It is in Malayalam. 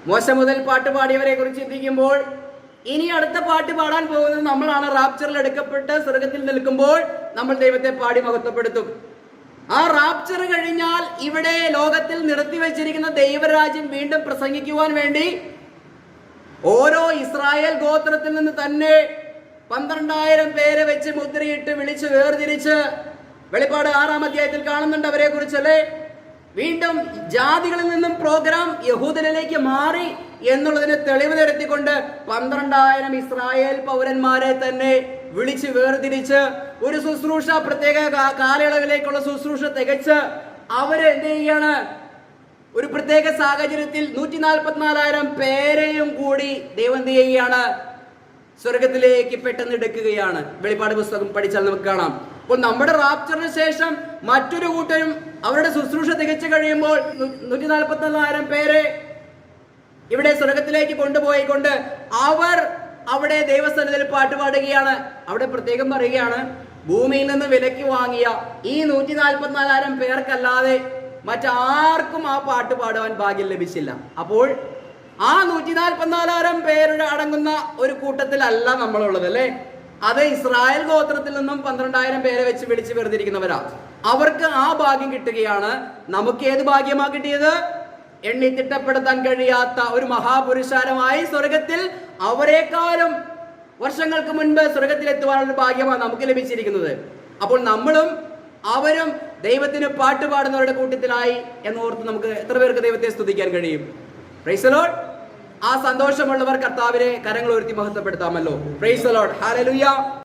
മോശ മുതൽ പാട്ട് പാടിയവരെ കുറിച്ച് ചിന്തിക്കുമ്പോൾ ഇനി അടുത്ത പാട്ട് പാടാൻ പോകുന്നത് നമ്മളാണ്. റാപ്ചറിൽ എടുക്കപ്പെട്ട് സ്വർഗത്തിൽ നിൽക്കുമ്പോൾ നമ്മൾ ദൈവത്തെ പാടി മഹത്വപ്പെടുത്തും. ആ റാപ്ചർ കഴിഞ്ഞാൽ ഇവിടെ ലോകത്തിൽ നിർത്തിവെച്ചിരിക്കുന്ന ദൈവരാജ്യം വീണ്ടും പ്രസംഗിക്കുവാൻ വേണ്ടി ഓരോ ഇസ്രായേൽ ഗോത്രത്തിൽ നിന്ന് തന്നെ 12,000 പേരെ വെച്ച് മുദ്രയിട്ട് വിളിച്ച് വേർതിരിച്ച് വെളിപ്പാട് 6-ാം അധ്യായത്തിൽ കാണുന്നുണ്ട് അവരെ കുറിച്ചല്ലേ. വീണ്ടും ജാതികളിൽ നിന്നും പ്രോഗ്രാം യഹൂദനിലേക്ക് മാറി എന്നുള്ളതിന് തെളിവ് നിരത്തിക്കൊണ്ട് 12,000 ഇസ്രായേൽ പൗരന്മാരെ തന്നെ വിളിച്ച് വേർതിരിച്ച് ഒരു ശുശ്രൂഷ, പ്രത്യേക കാലയളവിലേക്കുള്ള ശുശ്രൂഷ തികച്ച് അവര് എന്ത് ചെയ്യാണ്? ഒരു പ്രത്യേക സാഹചര്യത്തിൽ 144,000 പേരെയും കൂടി ദൈവം എന്ത് ചെയ്യുകയാണ്? സ്വർഗത്തിലേക്ക് പെട്ടെന്ന് എടുക്കുകയാണ്. വെളിപ്പാട് പുസ്തകം പഠിച്ചാൽ നമുക്ക് കാണാം. അപ്പോൾ നമ്മുടെ റാപ്ചറിന് ശേഷം മറ്റൊരു കൂട്ടരും അവരുടെ ശുശ്രൂഷ തികച്ചു കഴിയുമ്പോൾ 144,000 പേരെ ഇവിടെ സ്വർഗത്തിലേക്ക് കൊണ്ടുപോയിക്കൊണ്ട് അവർ അവിടെ ദൈവസന്നിധിയിൽ പാട്ടുപാടുകയാണ്. അവിടെ പ്രത്യേകം പറയുകയാണ്, ഭൂമിയിൽ നിന്ന് വിലയ്ക്ക് വാങ്ങിയ ഈ 144,000 പേർക്കല്ലാതെ മറ്റാർക്കും ആ പാട്ട് പാടുവാൻ ഭാഗ്യം ലഭിച്ചില്ല. അപ്പോൾ ആ 144,000 പേരുടെ അടങ്ങുന്ന ഒരു കൂട്ടത്തിലല്ല നമ്മളുള്ളത് അല്ലേ. അത് ഇസ്രായേൽ ഗോത്രത്തിൽ നിന്നും 12,000 പേരെ വെച്ച് വിളിച്ച് വെറുതിരിക്കുന്നവരാ. അവർക്ക് ആ ഭാഗ്യം കിട്ടുകയാണ്. നമുക്ക് ഏത് ഭാഗ്യമാ കിട്ടിയത്? എണ്ണി തിട്ടപ്പെടുത്താൻ കഴിയാത്ത ഒരു മഹാപുരുഷാരമായി സ്വർഗത്തിൽ അവരെക്കാളും വർഷങ്ങൾക്ക് മുൻപ് സ്വർഗത്തിലെത്തുവാനുള്ള ഭാഗ്യമാണ് നമുക്ക് ലഭിച്ചിരിക്കുന്നത്. അപ്പോൾ നമ്മളും അവരും ദൈവത്തിന് പാട്ട് പാടുന്നവരുടെ കൂട്ടത്തിലായി എന്നോർത്ത് നമുക്ക് എത്ര പേർക്ക് ദൈവത്തെ സ്തുതിക്കാൻ കഴിയും? Praise the lord. ആ സന്തോഷമുള്ളവർ കർത്താവിനെ കരങ്ങൾ ഉയർത്തി മഹത്വപ്പെടുത്താമല്ലോ. Praise the lord. ഹല്ലേലൂയ.